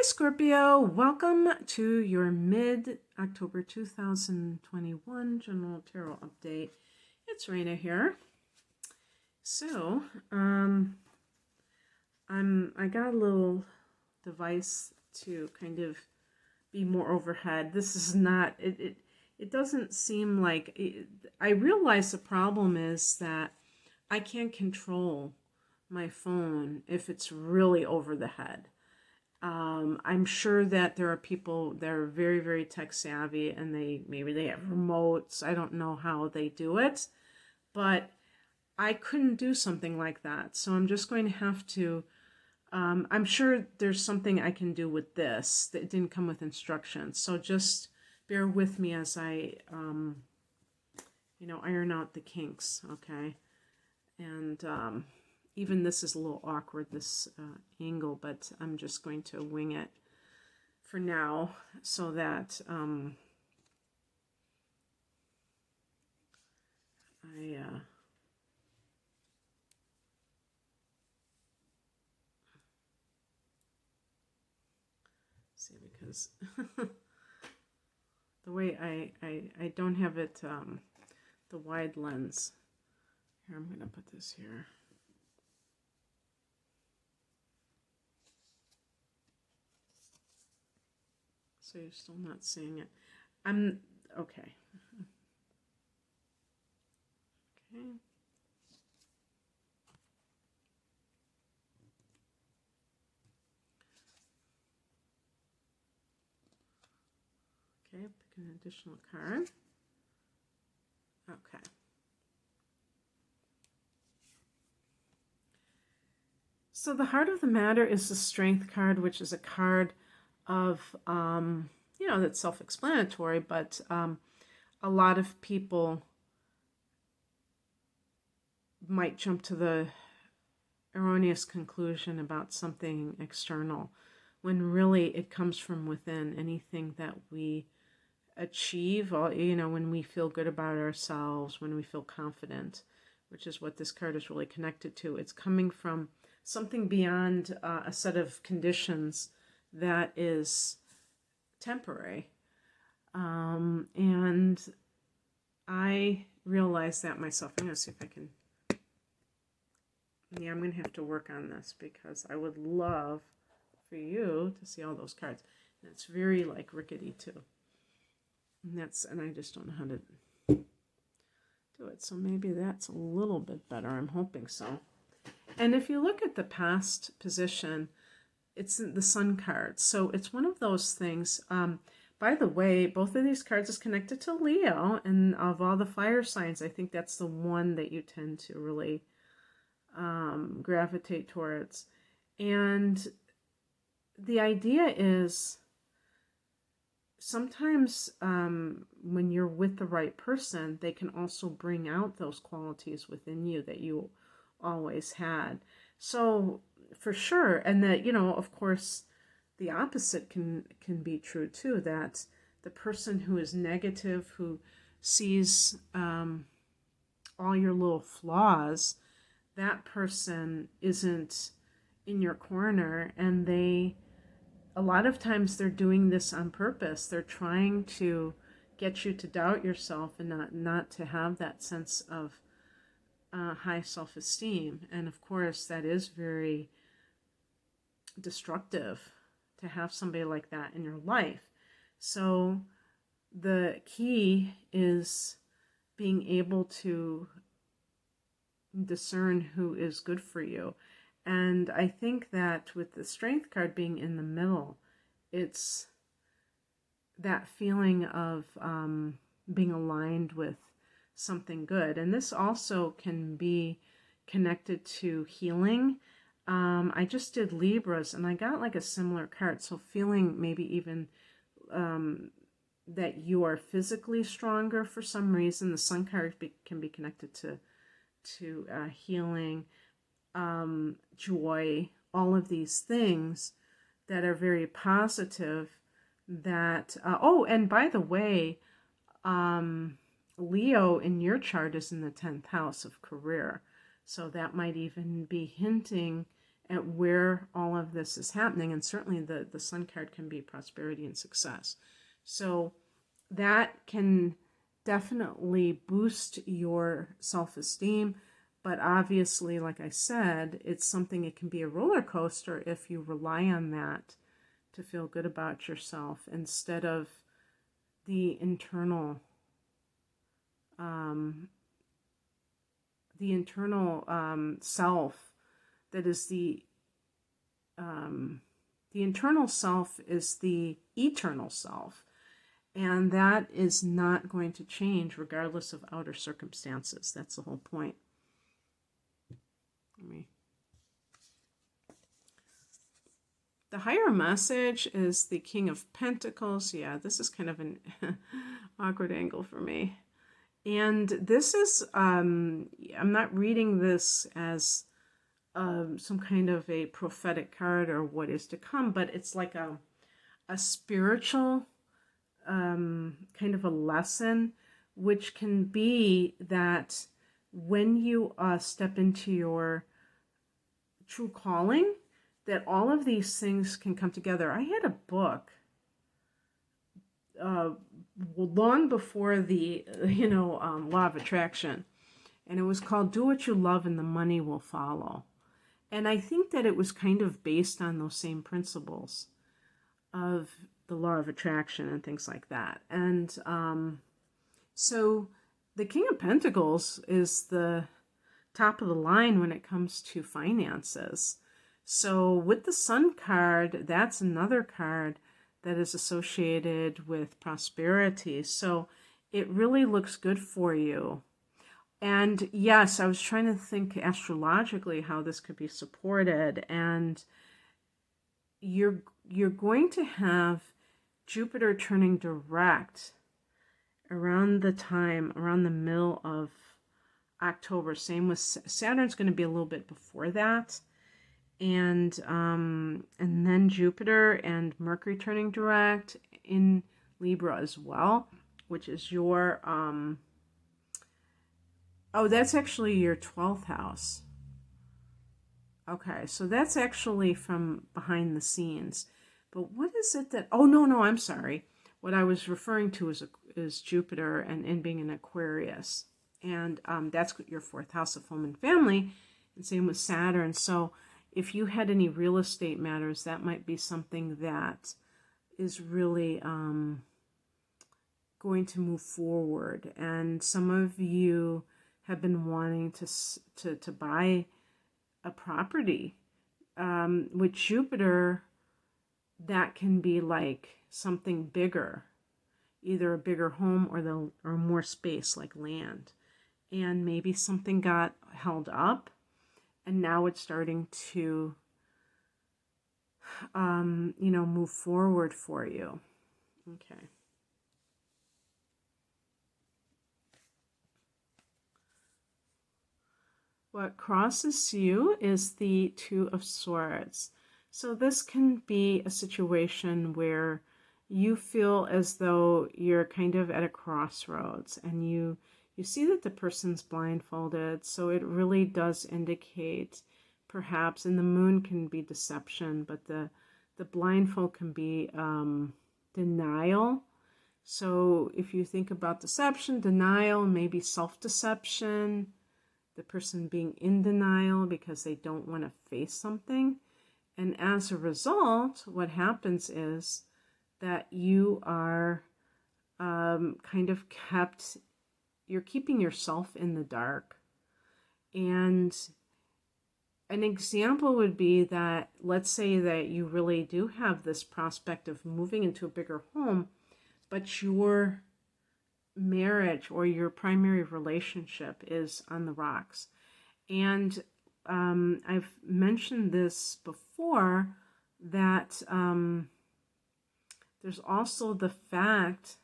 Scorpio, welcome to your mid-October 2021 General Tarot Update. It's Raina here. So, I got a little device to kind of be more overhead. This is not, it doesn't seem like, I realize the problem is that I can't control my phone if it's really over the head. I'm sure that there are people that are very, very tech savvy and maybe they have remotes. I don't know how they do it, but I couldn't do something like that. So I'm just going to have to, I'm sure there's something I can do with this that didn't come with instructions. So just bear with me as I, iron out the kinks, okay? And, even this is a little awkward, this angle, but I'm just going to wing it for now so that see, because the way I don't have it, the wide lens. Here, I'm going to put this here. So you're still not seeing it. I'm okay. Okay. Okay, pick an additional card. Okay. So the heart of the matter is the Strength card, which is a card of, that's self-explanatory, but a lot of people might jump to the erroneous conclusion about something external, when really it comes from within. Anything that we achieve, when we feel good about ourselves, when we feel confident, which is what this card is really connected to. It's coming from something beyond a set of conditions that is temporary. And I realize that myself. I'm going to see if I can. Yeah, I'm going to have to work on this because I would love for you to see all those cards. And it's very like rickety too. And I just don't know how to do it. So maybe that's a little bit better. I'm hoping so. And if you look at the past position, it's the Sun card. So it's one of those things. By the way, both of these cards is connected to Leo. And of all the fire signs, I think that's the one that you tend to really gravitate towards. And the idea is sometimes when you're with the right person, they can also bring out those qualities within you that you always had. So for sure. And that, of course, the opposite can be true too, that the person who is negative, who sees all your little flaws, that person isn't in your corner, and a lot of times they're doing this on purpose. They're trying to get you to doubt yourself and not to have that sense of high self-esteem. And of course, that is very destructive to have somebody like that in your life. So the key is being able to discern who is good for you. And I think that with the Strength card being in the middle, it's that feeling of being aligned with something good. And this also can be connected to healing. I just did Libras and I got like a similar card. So feeling maybe even that you are physically stronger for some reason. The Sun card can be connected to healing, joy, all of these things that are very positive. That and by the way, Leo in your chart is in the 10th house of career. So that might even be hinting at where all of this is happening. And certainly the Sun card can be prosperity and success. So that can definitely boost your self-esteem. But obviously, like I said, it's something, it can be a roller coaster if you rely on that to feel good about yourself instead of the internal self that is the internal self is the eternal self, and that is not going to change regardless of outer circumstances. That's the whole point. The higher message is the King of Pentacles. Yeah, this is kind of an awkward angle for me. And this is, I'm not reading this as some kind of a prophetic card or what is to come, but it's like a spiritual kind of a lesson, which can be that when you step into your true calling, that all of these things can come together. I had a book long before the law of attraction, and it was called Do What You Love and the Money Will Follow. And I think that it was kind of based on those same principles of the law of attraction and things like that. And so the King of Pentacles is the top of the line when it comes to finances. So with the Sun card, that's another card that is associated with prosperity. So it really looks good for you. And yes, I was trying to think astrologically how this could be supported. And you're going to have Jupiter turning direct around the middle of October. Same with Saturn's going to be a little bit before that. And then Jupiter and Mercury turning direct in Libra as well, which is your that's actually your 12th house. Okay, so that's actually from behind the scenes. But what is it that, no, I'm sorry. What I was referring to is Jupiter and being an Aquarius. And that's your 4th house of home and family, and same with Saturn. So if you had any real estate matters, that might be something that is really going to move forward. And some of you have been wanting to buy a property. With Jupiter, that can be like something bigger, either a bigger home or more space like land. And maybe something got held up, and now it's starting to, move forward for you. Okay. What crosses you is the Two of Swords. So this can be a situation where you feel as though you're kind of at a crossroads, and you see that the person's blindfolded. So it really does indicate, perhaps, and the moon can be deception, but the blindfold can be denial. So if you think about deception, denial, maybe self-deception, the person being in denial because they don't want to face something. And as a result, what happens is that you are you're keeping yourself in the dark. And an example would be that, let's say that you really do have this prospect of moving into a bigger home, but your marriage or your primary relationship is on the rocks. And I've mentioned this before, that there's also the fact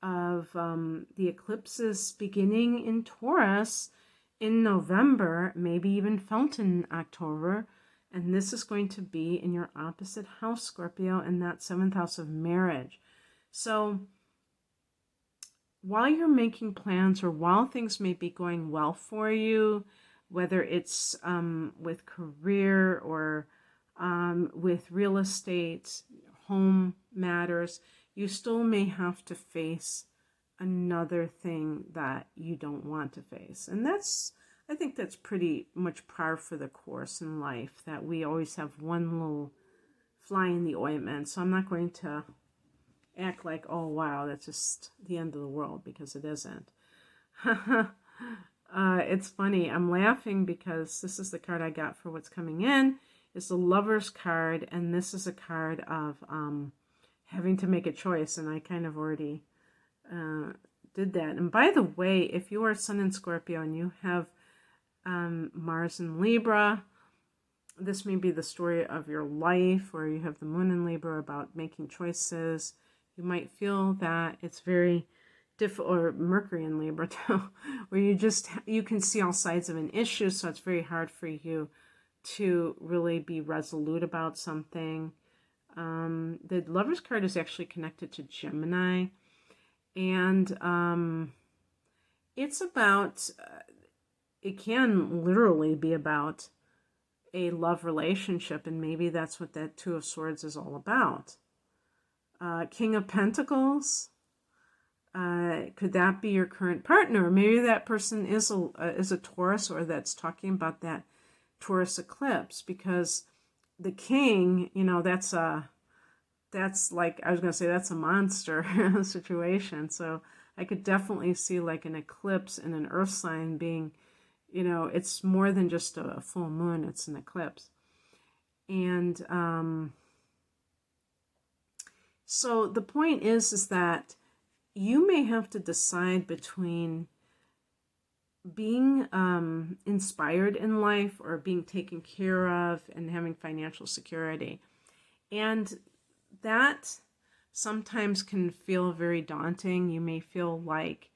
of the eclipses beginning in Taurus in November, maybe even felt in October, and this is going to be in your opposite house, Scorpio, in that 7th house of marriage. So while you're making plans, or while things may be going well for you, whether it's with career or with real estate, home matters, you still may have to face another thing that you don't want to face. And I think that's pretty much par for the course in life, that we always have one little fly in the ointment. So I'm not going to act like, oh, wow, that's just the end of the world, because it isn't. It's funny. I'm laughing because this is the card I got for what's coming in. It's the Lover's card, and this is a card of having to make a choice, and I kind of already did that. And by the way, if you are Sun in Scorpio and you have Mars in Libra, this may be the story of your life, or you have the Moon in Libra about making choices. You might feel that it's very difficult, or Mercury in Libra too, where you can see all sides of an issue, so it's very hard for you to really be resolute about something. The Lover's card is actually connected to Gemini, and it's about, it can literally be about a love relationship, and maybe that's what that Two of Swords is all about. King of Pentacles, could that be your current partner? Maybe that person is a Taurus, or that's talking about that Taurus eclipse, because the King, that's like, I was going to say, that's a monster situation. So I could definitely see like an eclipse in an earth sign being, it's more than just a full moon, it's an eclipse. And so the point is that you may have to decide between being inspired in life, or being taken care of and having financial security. And that sometimes can feel very daunting. You may feel like,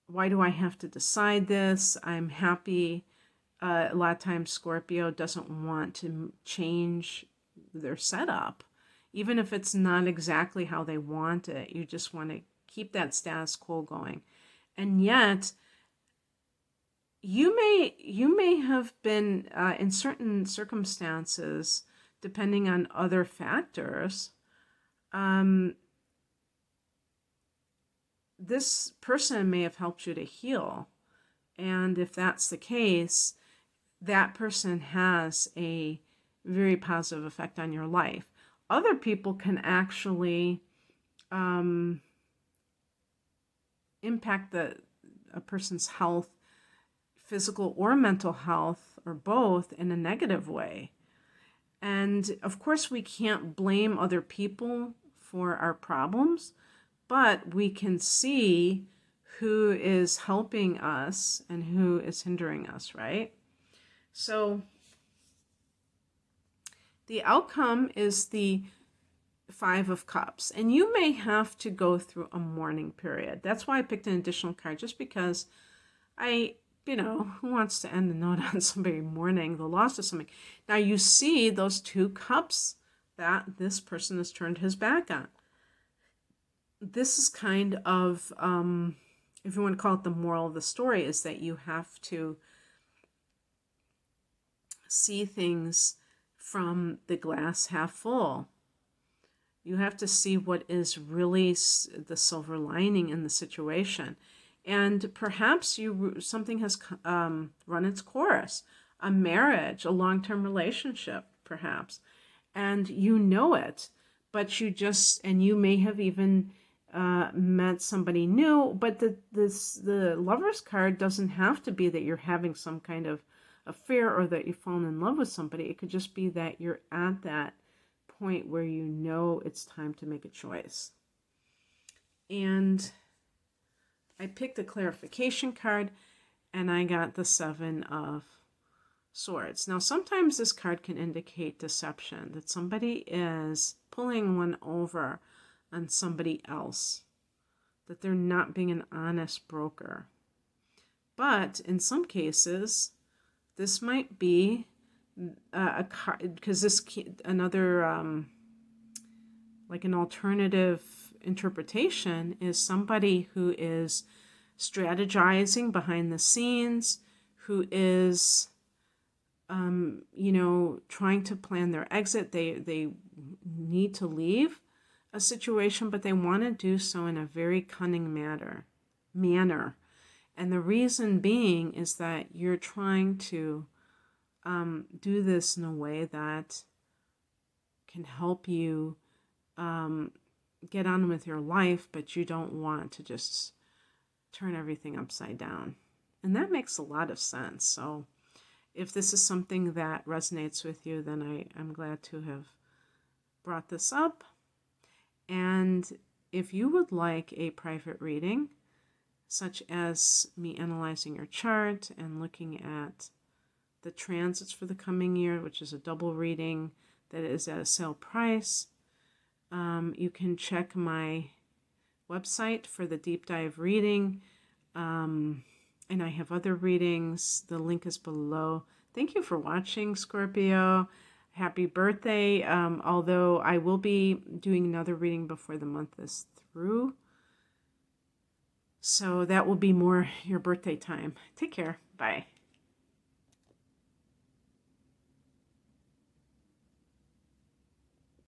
why do I have to decide this? I'm happy. A lot of times Scorpio doesn't want to change their setup, even if it's not exactly how they want it. You just want to keep that status quo going. And yet you may have been in certain circumstances, depending on other factors, this person may have helped you to heal. And if that's the case, that person has a very positive effect on your life. Other people can actually impact a person's health, physical or mental health, or both, in a negative way. And of course, we can't blame other people for our problems, but we can see who is helping us and who is hindering us, right? So the outcome is the Five of Cups, and you may have to go through a mourning period. That's why I picked an additional card, just because who wants to end a note on somebody mourning the loss of something? Now you see those two cups that this person has turned his back on. This is kind of, if you want to call it the moral of the story, is that you have to see things from the glass half full. You have to see what is really the silver lining in the situation. And perhaps something has run its course, a marriage, a long-term relationship, perhaps, and you know it, but you may have even met somebody new, but the Lover's card doesn't have to be that you're having some kind of affair or that you've fallen in love with somebody. It could just be that you're at that point where you know it's time to make a choice. And I picked a clarification card, and I got the Seven of Swords. Now, sometimes this card can indicate deception, that somebody is pulling one over on somebody else, that they're not being an honest broker. But in some cases, this might be a card, because another like an alternative interpretation is somebody who is strategizing behind the scenes, who is, trying to plan their exit. They need to leave a situation, but they want to do so in a very cunning manner. And the reason being is that you're trying to do this in a way that can help you get on with your life, but you don't want to just turn everything upside down. And that makes a lot of sense. So if this is something that resonates with you, then I'm glad to have brought this up. And if you would like a private reading, such as me analyzing your chart and looking at the transits for the coming year, which is a double reading that is at a sale price, you can check my website for the deep dive reading. And I have other readings. The link is below. Thank you for watching, Scorpio. Happy birthday. Although I will be doing another reading before the month is through. So that will be more your birthday time. Take care. Bye.